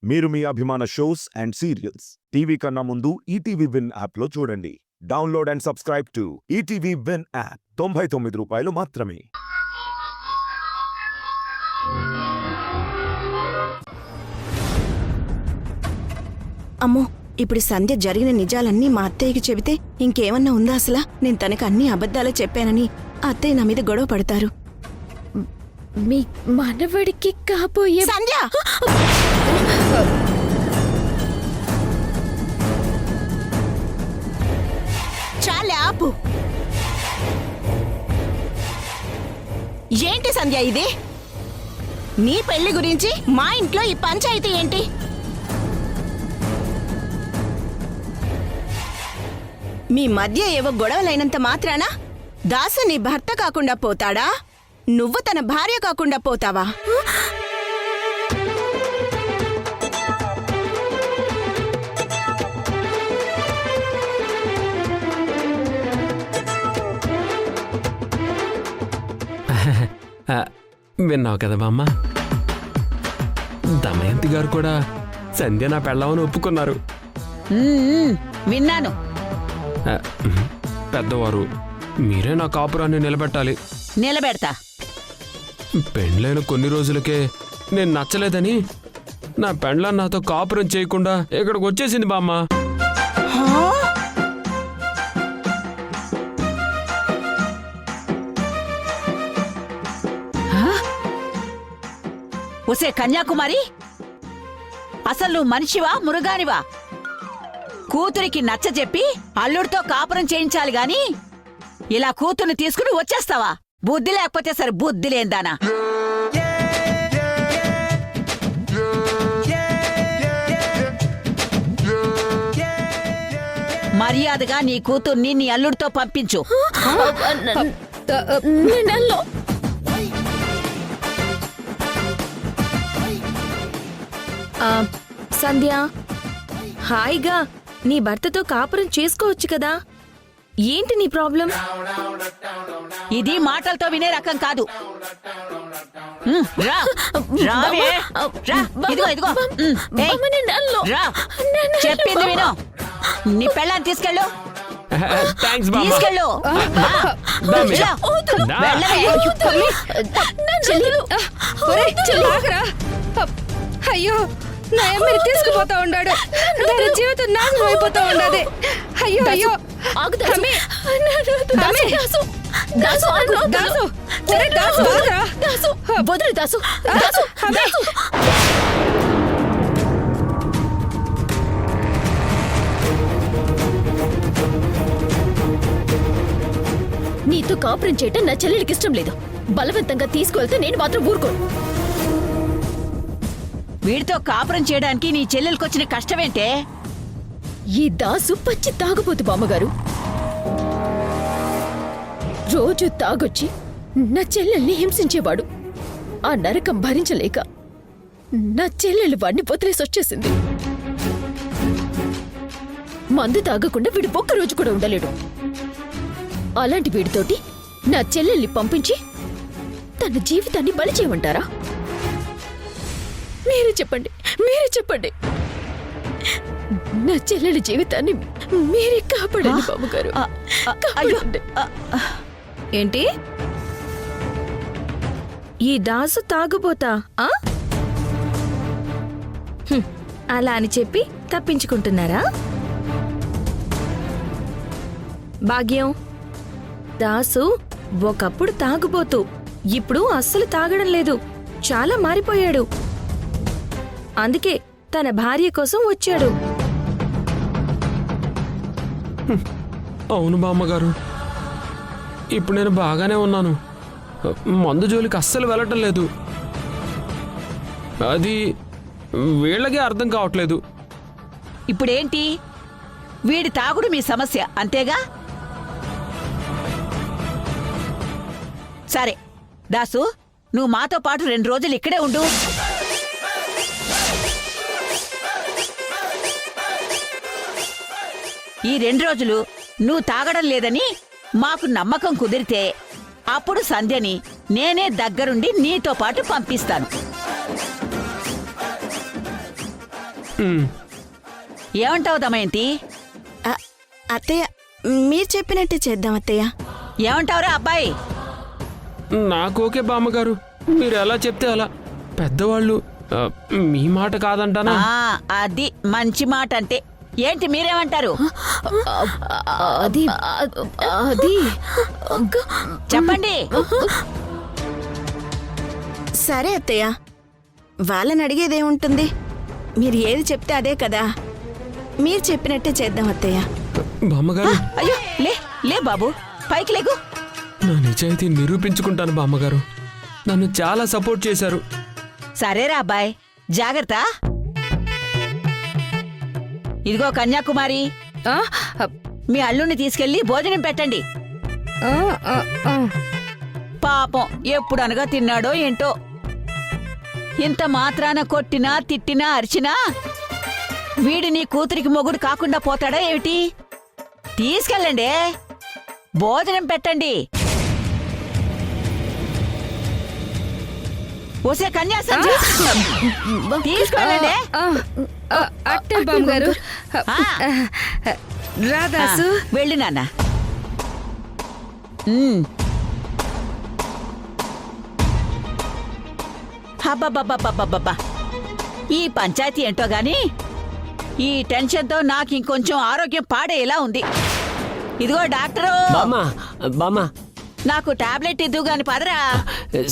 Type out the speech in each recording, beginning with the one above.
మీరు మీ అభిమాన shows and serials TV కన్నా ముందు ఈటీవీ విన్ యాప్లో చూడండి. Download and subscribe to ETV win app. 99 రూపాయలు మాత్రమే. అమ్మో, ఇప్పుడు సంధ్య జరిగిన నిజాలన్నీ మా అత్తయ్యకి చెబితే ఇంకేమన్నా ఉందా అసలా? నేను తనకు అన్ని అబద్ధాలే చెప్పానని అత్తయ్య నా మీద గొడవ పడతారు. మీ మనవడికి కాబోయే సంధ్య! చాలే ఆపు. ఏంటి సంధ్య ఇది? నీ పెళ్లి గురించి మా ఇంట్లో ఈ పంచాయతీ ఏంటి? మీ మధ్య ఏవో గొడవలైనంత మాత్రాన దాసు నీ భర్త కాకుండా పోతాడా? నువ్వు తన భార్య కాకుండా పోతావా? విన్నావు కదా బామ్మ, దమయంతి గారు కూడా సంధ్య నా పెళ్ళామని ఒప్పుకున్నారు. విన్నాను. పెద్దవారు, మీరే నా కాపురాన్ని నిలబెట్టాలి. నిలబెడతా. పెండ్లైన కొన్ని రోజులకే నేను నచ్చలేదని నా పెండ్ల నాతో కాపురం చేయకుండా ఇక్కడికి వచ్చేసింది బామ్మ. ఒసే కన్యాకుమారి, అసలు నువ్వు మనిషివా మురుగానివా? కూతురికి నచ్చ చెప్పి అల్లుడితో కాపురం చేయించాలి గాని ఇలా కూతుర్ని తీసుకుని వచ్చేస్తావా? బుద్ధి లేకపోతే సరే, బుద్ధి లేందానా. మర్యాదగా నీ కూతుర్ని నీ అల్లుడితో పంపించు. సంధ్య, హాయిగా నీ భర్తతో కాపురం చేసుకోవచ్చు కదా. ఏంటి నీ ప్రాబ్లం? ఇది మాటలతో వినే రకం కాదు. రా, రావే, రా, ఇదిగో, ఇదిగో. రా, చెప్పింది విను. నీ పెళ్ళాన్ని తీసుకెళ్ళు. తీసుకెళ్ళు. అయ్యో, నా అమ్మని తీసుకుపోతా ఉన్నాడు. దాని జీవితం నాశనం అయిపోతా ఉండదు. అయ్యో అయ్యో, నీతో కాపురం చేయటం నా చెల్లెలికి ఇష్టం లేదు. బలవంతంగా తీసుకువెళ్తే నేను మాత్రం ఊరుకోను. వీడితో కాపురం చేయడానికి నీ చెల్లెలకొచ్చిన కష్టమేంటే? ఈ దాసు పచ్చి తాగుబోతు బామ్మగారు. రోజు తాగొచ్చి నా చెల్లెల్ని హింసించేవాడు. ఆ నరకం భరించలేక నా చెల్లెలు వాడిని వదిలేసొచ్చేసింది. మందు తాగకుండా వీడు ఒక్క రోజు కూడా ఉండలేడు. అలాంటి వీడితోటి నా చెల్లెల్ని పంపించి తన జీవితాన్ని బలి చేయమంటారా? మీరే చెప్పండి, మీరే చెప్పండి. నా చెల్లెలి జీవితాన్ని మీరే కాపాడండి బాబుగారు. ఏంటి? ఈ దాసు తాగుబోతా? అలా అని చెప్పి తప్పించుకుంటున్నారా? భాగ్యం, దాసు ఒకప్పుడు తాగుబోతూ, ఇప్పుడు అస్సలు తాగడం లేదు. చాలా మారిపోయాడు. అందుకే తన భార్య కోసం వచ్చాడు. అవును బామ్మగారు, ఇప్పుడు నేను బాగానే ఉన్నాను. మందు జోలికి అస్సలు వెళ్ళటం లేదు. అది వీళ్ళకే అర్థం కావట్లేదు. ఇప్పుడేంటి? వీడి తాగుడు మీ సమస్య అంతేగా? సరే దాసు, నువ్వు మాతో పాటు 2 రోజులు ఇక్కడే ఉండు. ఈ 2 రోజులు నువ్వు తాగడం లేదని మాకు నమ్మకం కుదిరితే అప్పుడు సంధ్యని నేనే దగ్గరుండి నీతో పాటు పంపిస్తాను. ఉమ్, ఏమంటావు దమయంతి? అత్తయ్య మీరు చెప్పినట్టే చేద్దాం అత్తయ్య. ఏమంటావురా అబ్బాయి? నాకు ఓకే బామ్మగారు, మీరు ఎలా చెప్తే అలా. పెద్దవాళ్ళు మీ మాట కాదంటానా? అది మంచి మాట అంటే. ఏంటి మీరేమంటారు? అది అది చెప్పండి. సరే అత్తయ్య, వాళ్ళని అడిగేదేముంటుంది, మీరు ఏది చెప్తే అదే కదా. మీరు చెప్పినట్టే చేద్దాం అత్తయ్య. బామ్మగారు, అయ్యో లే లే బాబు, పైకి లేగు. నా నిజాయితీ నిరూపించుకుంటాను బామ్మగారు. నన్ను చాలా సపోర్ట్ చేశారు. సరేరా అబ్బాయి, జాగ్రత్త. ఇదిగో కన్యాకుమారి, ఆ, మీ అల్లుణ్ణి తీసుకెళ్లి భోజనం పెట్టండి. ఆ, ఆ, ఆ. పాపం ఎప్పుడు అనగా తిన్నాడో ఏంటో. ఇంత మాత్రాన కొట్టినా తిట్టినా అరిచినా వీడి నీ కూతురికి మొగుడు కాకుండా పోతాడా ఏమిటి? తీసుకెళ్ళండి, భోజనం పెట్టండి. ఓసే కన్యాసం తీసుకెళ్ళండి. అట్టే బామ్మగారు. ఆ. రాదాసు, వెళ్ళి నాన్న. హబ్బబ్బబ్బబ్బబ్బబ్బా, ఈ పంచాయతీ ఏంటో గాని ఈ టెన్షన్తో నాకు ఇంకొంచెం ఆరోగ్యం పాడేలా ఉంది. ఇదిగో డాక్టరు, బామ్మా బామ్మా, నాకు టాబ్లెట్ ఇద్దు గాని పదరా.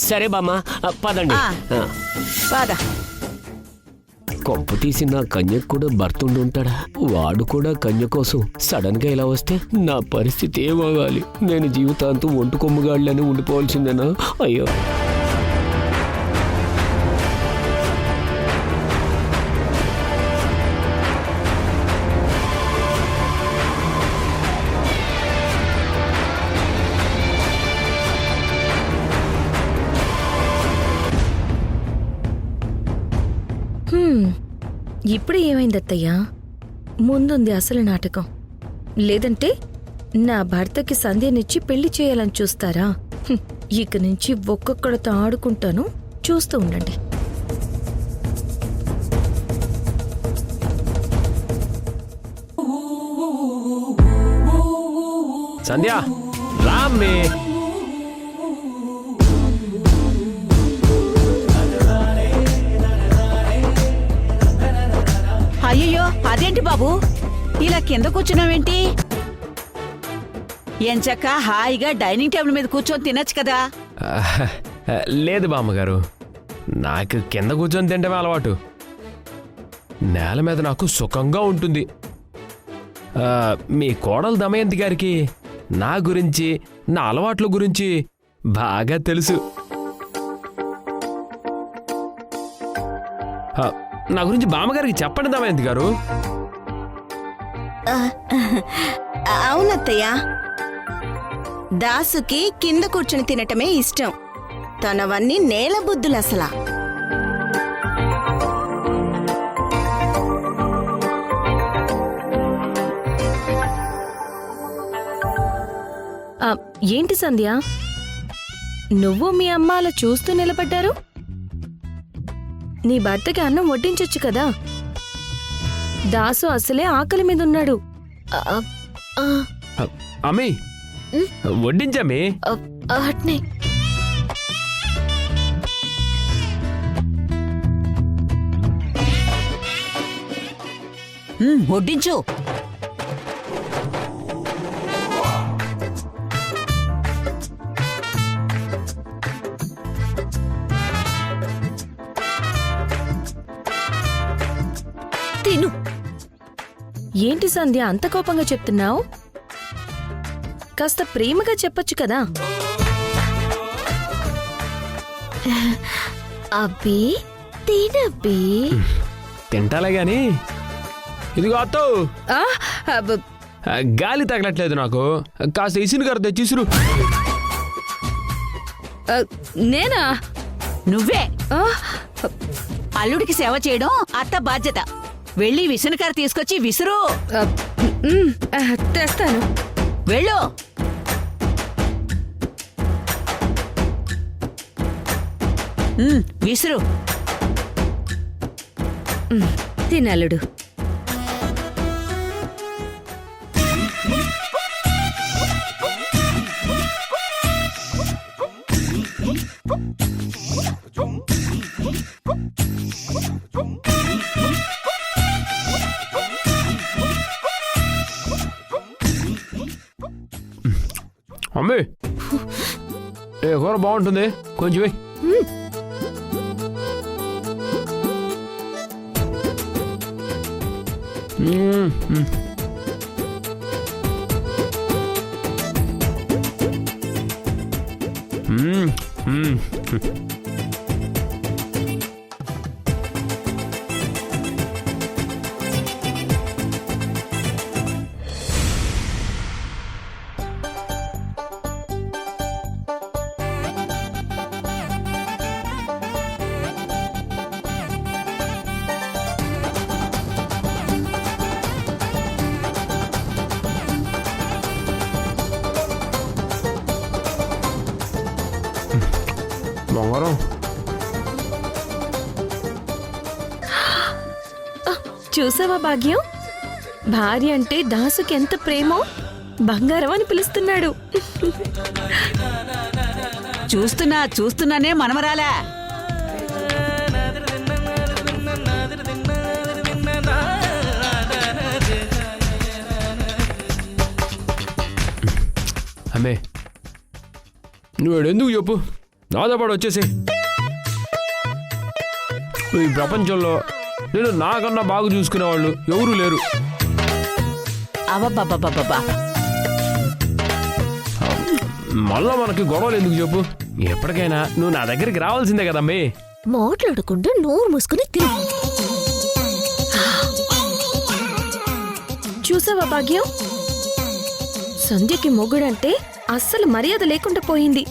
సరే బామ్మా, పదండి. ఆ. పద. కొప్పు తీసి నా కన్యకు కూడా భర్త ఉండి ఉంటాడా? వాడు కూడా కన్య కోసం సడన్ గా ఇలా వస్తే నా పరిస్థితి ఏమవ్వాలి? నేను జీవితాంతం ఒంటు కొమ్ముగాళ్ళని ఉండిపోవాల్సిందేనా? అయ్యో. ఇప్పుడు ఏమైంది అత్తయ్యా? ముందుంది అసలు నాటకం. లేదంటే నా భర్తకి సంధ్యనిచ్చి పెళ్లి చేయాలని చూస్తారా? ఇక నుంచి ఒక్కొక్కడితో ఆడుకుంటాను, చూస్తూ ఉండండి. సంధ్య రామ్మే. అయ్యయ్యో, అదేంటి బాబు ఇలా కింద కూర్చున్నావేంటి? ఎంచక్క హాయిగా డైనింగ్ టేబుల్ మీద కూర్చొని తినొచ్చు కదా. లేదు బామ్మగారు, నాకు కింద కూర్చొని తింటమే అలవాటు. నేల మీద నాకు సుఖంగా ఉంటుంది. మీ కోడలు దమయంతి గారికి నా గురించి, నా అలవాట్ల గురించి బాగా తెలుసు. నా గురించి బామ్మగారికి చెప్పండి దమయంతి గారు. అవునత్తయ్య, దాసుకి కింద కూర్చుని తినటమే ఇష్టం. తనవన్నీ నేల బుద్ధులు అసలా. ఏంటి సంధ్య, నువ్వు మీ అమ్మ అలా చూస్తూ నిలబడ్డారు? నీ భర్తకి అన్నం వడ్డించొచ్చు కదా. దాసు అసలే ఆకలి మీద ఉన్నాడు. అమ్మి వడ్డించమ్మి. అట్నే. వడ్డించు. తిను. ఏంటి సంధ్య అంత కోపంగా చెప్తున్నావు? కాస్త ప్రేమగా చెప్పొచ్చు కదా. అబ్బి తినబ్బి. తింటాలే గాని ఇదిగో అత్తో, గాలి తగలట్లేదు నాకు. కాస్త ఇసును గారు తెచ్చిసురు. నేనా? నువ్వే. అల్లుడికి సేవ చేయడం అత్త బాధ్యత. వెళ్ళి విసునకర తీసుకొచ్చి విసురు. తెస్తాను. వెళ్ళు. విసురు. తినలుడు. అమ్మే ఏ కూర బాగుంటుంది, కొంచెం వెయ్. బంగారం చూసావా భాగ్యం, భార్య అంటే దాసుకి ఎంత ప్రేమో బంగారం అని పిలుస్తున్నాడు. చూస్తున్నానే మనమరాలా. అమ్మే నువ్వు ఎందుకు చెప్పు, నాతో పాటు వచ్చేసి. ఈ ప్రపంచంలో నేను నాకన్నా బాగా చూసుకునేవాళ్ళు ఎవరూ లేరు. అబ్బబ్బబ్బబ్బబ్బా, మళ్ళా మనకి గొడవలు ఎందుకు చెప్పు, ఎప్పటికైనా నువ్వు నా దగ్గరికి రావాల్సిందే కదమ్మే. మాట్లాడకుండా నోరు మూసుకుని తిను. చూసావా భాగ్యం, సంధ్యకి మొగుడంటే అస్సలు మర్యాద లేకుండా పోయింది.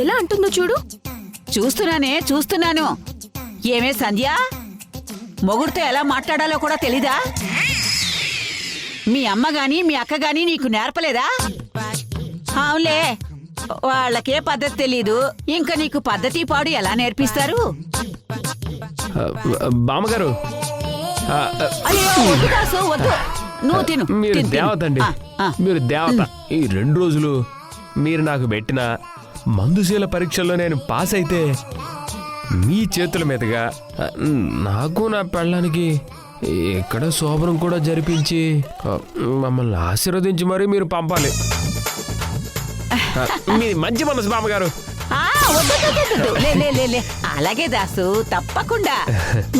ఎలా అంటుందో చూడు. చూస్తున్నాను. ఏమే సంధ్య, మొగుడితో ఎలా మాట్లాడాలో కూడా తెలీదా? మీ అమ్మ గాని మీ అక్క గాని నీకు నేర్పలేదా? అవునులే, వాళ్ళకే పద్ధతి తెలీదు, ఇంకా నీకు పద్ధతి పాడు ఎలా నేర్పిస్తారు? బామ్మగారు అయ్యో, వద్దు దాసు, వద్దు. నువ్వు తిను. మీరు తిను, తిను. దేవత అండి, మీరు దేవత. ఈ 2 రోజులు మీరు నాకు పెట్టిన మందుశీల పరీక్షల్లో నేను పాస్ అయితే మీ చేతుల మీదుగా నాకు నా పెళ్ళానికి ఇక్కడ శోభనం కూడా జరిపించి మమ్మల్ని ఆశీర్వదించి మరీ మీరు పంపాలి. మీ మంచి మనసు బామ్మగారు. వద్దు. లే. అలాగే దాసు, తప్పకుండా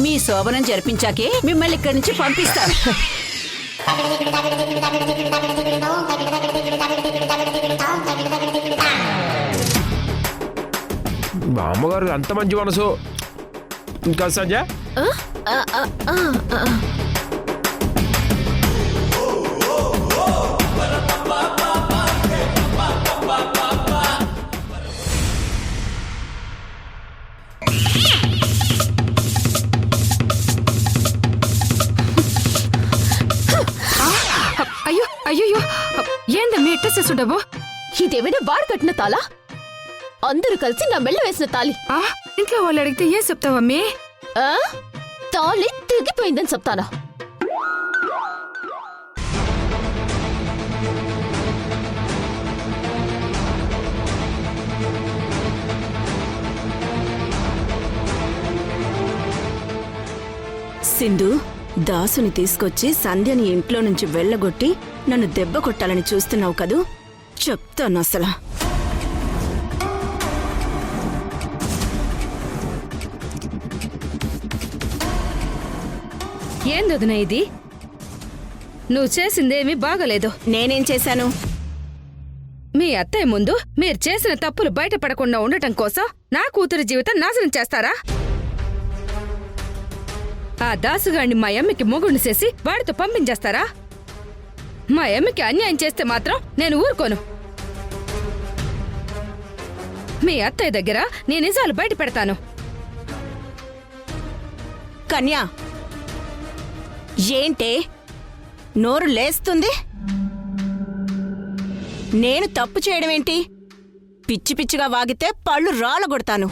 మీ శోభనం జరిపించాకే మిమ్మల్ని ఇక్కడి నుంచి పంపిస్తాను. బామ్మగారు అంత మంచి మనసు. ఇంకా సంజయ్ అయ్యో ఏందమ్మీ ఎట్ట చేసుండవు? ఇదేమైనా వాడు కట్టిన తాళా? అందరూ కలిసి నా మెళ్ళ వేసిన తాళి. ఇంట్లో వాళ్ళు అడిగితే ఏం చెప్తావమ్మీ? తాళి తెగిపోయిందని చెప్తానా? సింధు, దాసుని తీసుకొచ్చి సంధ్యని ఇంట్లో నుంచి వెళ్ళగొట్టి నన్ను దెబ్బ కొట్టాలని చూస్తున్నావు కదూ? చెప్తాను అసలు. ఏందొదినా ఇది? నువ్వు చేసిందేమీ బాగలేదు. నేనేం చేశాను? మీ అత్తయ్య ముందు మీరు చేసిన తప్పులు బయటపడకుండా ఉండటం కోసం నా కూతురి జీవితం నాశనం చేస్తారా? ఆ దాసుగాడిని మా అమ్మకి మొగుడిని చేసి వాడితో పంపించేస్తారా? మా అమ్మకి అన్యాయం చేస్తే మాత్రం నేను ఊరుకోను. మీ అత్తయ్య దగ్గర నీ నిజాలు బయట పెడతాను. కన్యా, ఏంటే నోరు లేస్తుంది? నేను తప్పు చేయడమేంటి? పిచ్చి పిచ్చిగా వాగితే పళ్ళు రాలగొడతాను.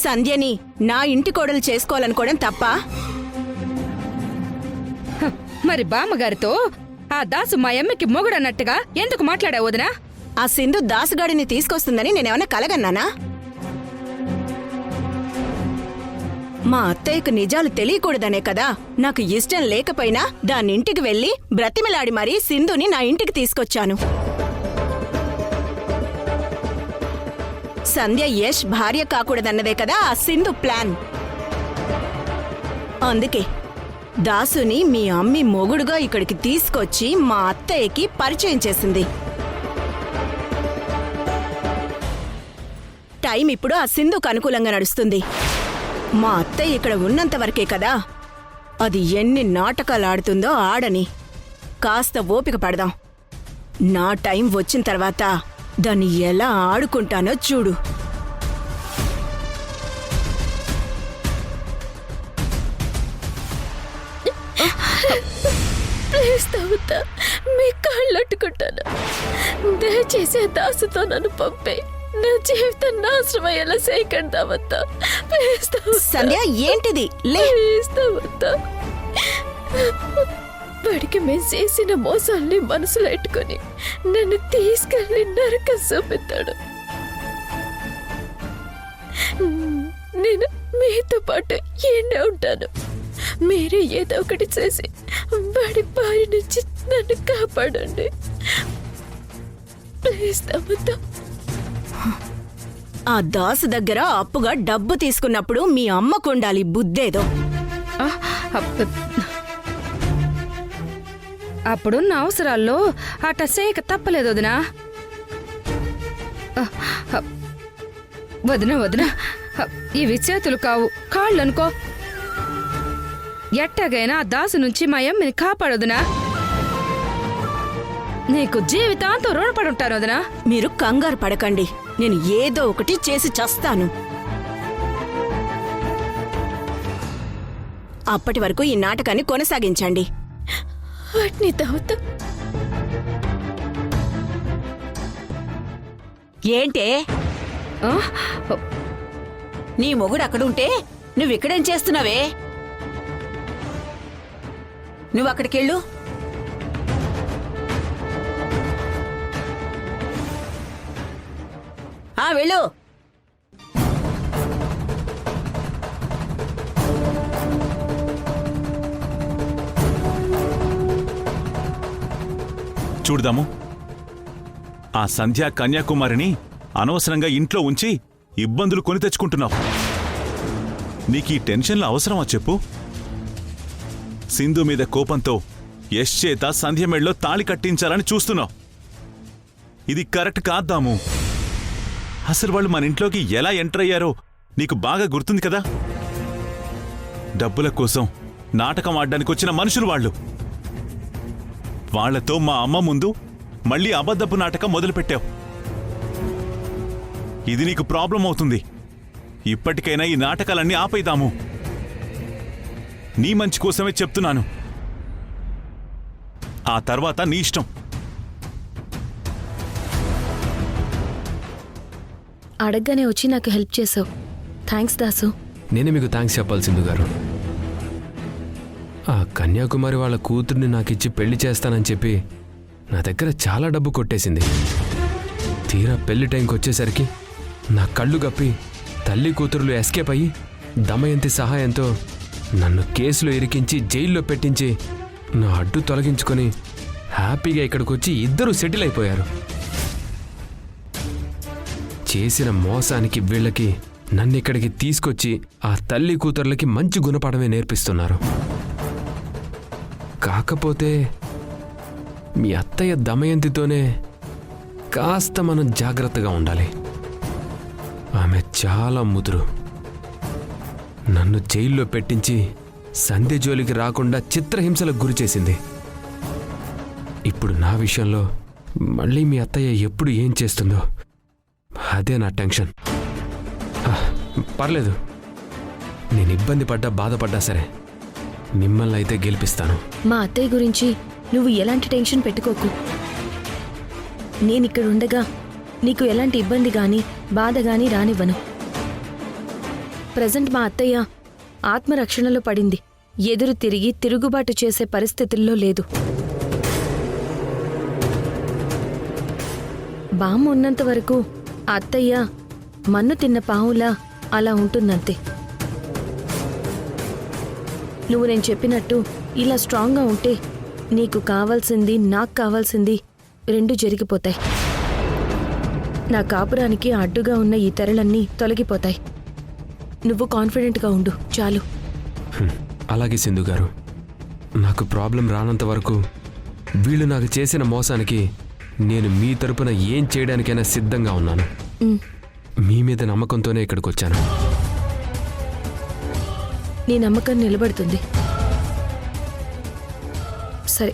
సంధ్యని నా ఇంటి కోడలు చేసుకోవాలనుకోవడం తప్ప? మరి బామ్మగారితో ఆ దాసు మా అమ్మకి మొగుడన్నట్టుగా ఎందుకు మాట్లాడావు వదినా? ఆ సింధు దాసుగాడిని తీసుకొస్తుందని నేనేమన్నా కలగన్నానా? మా అత్తయ్యకు నిజాలు తెలియకూడదనే కదా నాకు ఇష్టం లేకపోయినా దానింటికి వెళ్లి బ్రతిమిలాడి మరీ సింధుని నా ఇంటికి తీసుకొచ్చాను. సంధ్య యష్ భార్య కాకూడదన్నదే కదా ఆ సింధు ప్లాన్. అందుకే దాసుని మీ అమ్మి మొగుడుగా ఇక్కడికి తీసుకొచ్చి మా అత్తయ్యకి పరిచయం చేసింది. టైం ఇప్పుడు ఆ సింధుకు అనుకూలంగా నడుస్తుంది. మా అత్తయ్య ఇక్కడ ఉన్నంత వరకే కదా, అది ఎన్ని నాటకాలు ఆడుతుందో ఆడని. కాస్త ఓపిక పడదాం. నా టైం వచ్చిన తర్వాత దాన్ని ఎలా ఆడుకుంటానో చూడు. ప్లీజ్ తాగుతా, మీ కాళ్ళట్టుకుంటాను. దయచేసి దాసుతో నన్ను పంపే. నా జీవితం నాశనం అయ్యేలా చేయకండి తావత్తా. ప్లీజ్ సంధ్య ఏంటిది? లే. ప్లీజ్ తావత్తా. వాడికి మేము చేసిన మోసాల్ని మనసులో పెట్టుకొని నన్ను తీసుకెళ్ళి నరకం చూపిస్తాడు. నేను మీతో పాటు ఎండే ఉంటాను. మీరే ఏదో ఒకటి చేసి వాడి బారి నుంచి నన్ను కాపాడండి. ప్లీజ్ తమ్ముతా. ఆ దాసు దగ్గర అప్పుగా డబ్బు తీసుకున్నప్పుడు మీ అమ్మకుండాలి బుద్ధేదో. అప్పుడున్న అవసరాల్లో అట చేయక తప్పలేదు వదినా. వదిన వదిన, ఇవి చేతులు కావు, కాళ్ళు అనుకో. ఎట్టాగైనా ఆ దాసు నుంచి మా అమ్మని కాపాడొదినా. నీకు జీవితాంతం రుణపడి ఉంటాను వదినా. మీరు కంగారు పడకండి, నేను ఏదో ఒకటి చేసి చస్తాను. అప్పటి వరకు ఈ నాటకాన్ని కొనసాగించండి. వాటిని తాగుతా. ఏంటే ఆ? నీ మొగుడు అక్కడుంటే నువ్విక్కడేం చేస్తున్నావే? నువ్వక్కడికెళ్ళు. వెళ్ళు. చూడదాము, ఆ సంధ్యా కన్యాకుమారిని అనవసరంగా ఇంట్లో ఉంచి ఇబ్బందులు కొని తెచ్చుకుంటున్నావు. నీకీ టెన్షన్లు అవసరమా చెప్పు? సింధు మీద కోపంతో యష్ చేత సంధ్య మెళ్ళలో తాళి కట్టించాలని చూస్తున్నావు. ఇది కరెక్ట్ కాద్దాము. అసలు వాళ్ళు మన ఇంట్లోకి ఎలా ఎంటర్ అయ్యారో నీకు బాగా గుర్తుంది కదా. డబ్బుల కోసం నాటకం ఆడడానికి వచ్చిన మనుషులు వాళ్ళు. వాళ్లతో మా అమ్మ ముందు మళ్ళీ అబద్ధపు నాటకం మొదలుపెట్టావు. ఇది నీకు ప్రాబ్లం అవుతుంది. ఇప్పటికైనా ఈ నాటకాలన్నీ ఆపేద్దాము. నీ మంచి కోసమే చెప్తున్నాను. ఆ తర్వాత నీ ఇష్టం. అడగగానే వచ్చి నాకు హెల్ప్ చేసావు. థ్యాంక్స్ దాసు. నేనే మీకు థ్యాంక్స్ చెప్పాలి సింధు గారు. ఆ కన్యాకుమారి వాళ్ళ కూతుర్ని నాకిచ్చి పెళ్లి చేస్తానని చెప్పి నా దగ్గర చాలా డబ్బు కొట్టేసింది. తీరా పెళ్లి టైంకి వచ్చేసరికి నా కళ్ళు గప్పి తల్లి కూతురులు ఎస్కేప్ అయ్యి దమయంతి సహాయంతో నన్ను కేసులో ఇరికించి జైల్లో పెట్టించి నా అడ్డు తొలగించుకొని హ్యాపీగా ఇక్కడికి వచ్చి ఇద్దరూ సెటిల్ అయిపోయారు. చేసిన మోసానికి వీళ్ళకి నన్ను ఇక్కడికి తీసుకొచ్చి ఆ తల్లి కూతుర్లకి మంచి గుణపాఠమే నేర్పిస్తున్నారు. కాకపోతే మీ అత్తయ్య దమయంతితోనే కాస్త మనం జాగ్రత్తగా ఉండాలి. ఆమె చాలా ముదురు. నన్ను జైల్లో పెట్టించి సంధ్య జోలికి రాకుండా చిత్రహింసలకు గురిచేసింది. ఇప్పుడు నా విషయంలో మళ్ళీ మీ అత్తయ్య ఎప్పుడు ఏం చేస్తుందో అదే నా టెన్షన్. పర్లేదు, నేను ఇబ్బంది పడ్డా బాధపడ్డా సరే మిమ్మల్ని అయితే గెలిపిస్తాను. మా అత్తయ్య గురించి నువ్వు ఎలాంటి టెన్షన్ పెట్టుకోకు. నేనిక్కడ ఉండగా నీకు ఎలాంటి ఇబ్బంది గాని బాధ గాని రానివ్వను. ప్రజెంట్ మా అత్తయ్య ఆత్మరక్షణలో పడింది. ఎదురు తిరిగి తిరుగుబాటు చేసే పరిస్థితుల్లో లేదు. బామ్మ ఉన్నంత వరకు అత్తయ్య మన్ను తిన్న పావులా అలా ఉంటుందంతే. నువ్వు నేను చెప్పినట్టు ఇలా స్ట్రాంగ్గా ఉంటే నీకు కావాల్సింది నాకు కావాల్సింది రెండు జరిగిపోతాయి. నా కాపురానికి అడ్డుగా ఉన్న ఈ తెరలన్నీ తొలగిపోతాయి. నువ్వు కాన్ఫిడెంట్గా ఉండు చాలు. అలాగే సింధు గారు, నాకు ప్రాబ్లం రానంత వరకు వీళ్ళు నాకు చేసిన మోసానికి నేను మీ తరపున ఏం చేయడానికైనా సిద్ధంగా ఉన్నాను. మీ మీద నమ్మకంతోనే ఇక్కడికి వచ్చాను. నీ నమ్మకం నిలబడుతుంది. సరే,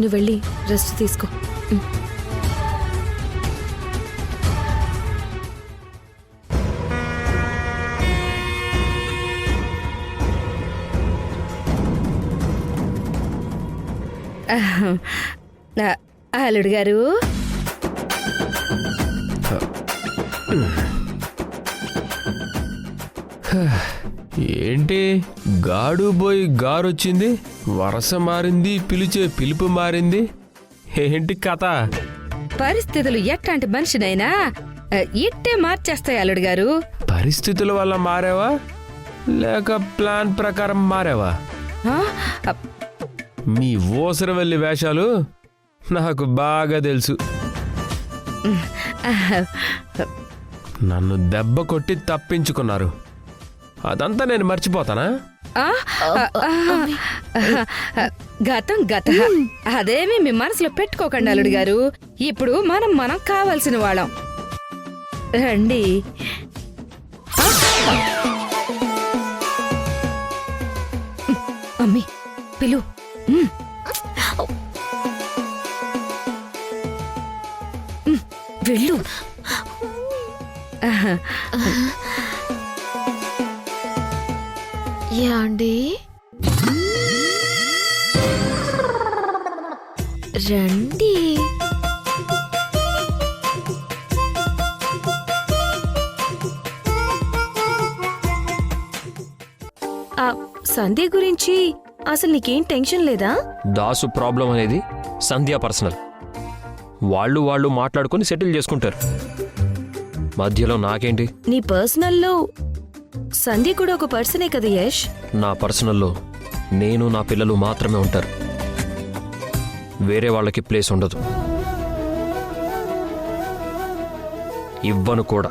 నువ్వు వెళ్ళి రెస్ట్ తీసుకో. అల్లుడు గారు, ఏంటి గాడు పోయి గారొచ్చింది, వరస మారింది, పిలిచే పిలుపు మారింది, ఏంటి కథ? పరిస్థితులు ఎట్లాంటి మనిషినైనా ఇట్టే మార్చేస్తాయి అల్లుడు గారు. పరిస్థితుల వల్ల మారావా లేక ప్లాన్ ప్రకారం మారావా? ఆ, మీ ఓసరవెల్లి వేషాలు నాకు బాగా తెలుసు. నన్ను దెబ్బ కొట్టి తప్పించుకున్నారు, అదంతా నేను మర్చిపోతానా? గతం గత, అదేమి మీ మనసులో పెట్టుకోకండి అల్లుడు గారు. ఇప్పుడు మనం కావాల్సిన వాళ్ళం. రండి. మమ్మీ పిలు. వెళ్ళు. యాండి రండి. ఆ సంధ్య గురించి అసలు నీకేం టెన్షన్ లేదా? దాసు ప్రాబ్లం అనేది సంధ్య పర్సనల్. వాళ్ళు మాట్లాడుకుని సెటిల్ చేసుకుంటారు. మధ్యలో నాకేంటి? నీ పర్సనల్లో సంధ్య కూడా ఒక పర్సనే కదా యష్. నా పర్సనల్లో నేను నా పిల్లలు మాత్రమే ఉంటారు. వేరే వాళ్ళకి ప్లేస్ ఉండదు, ఇవ్వను కూడా.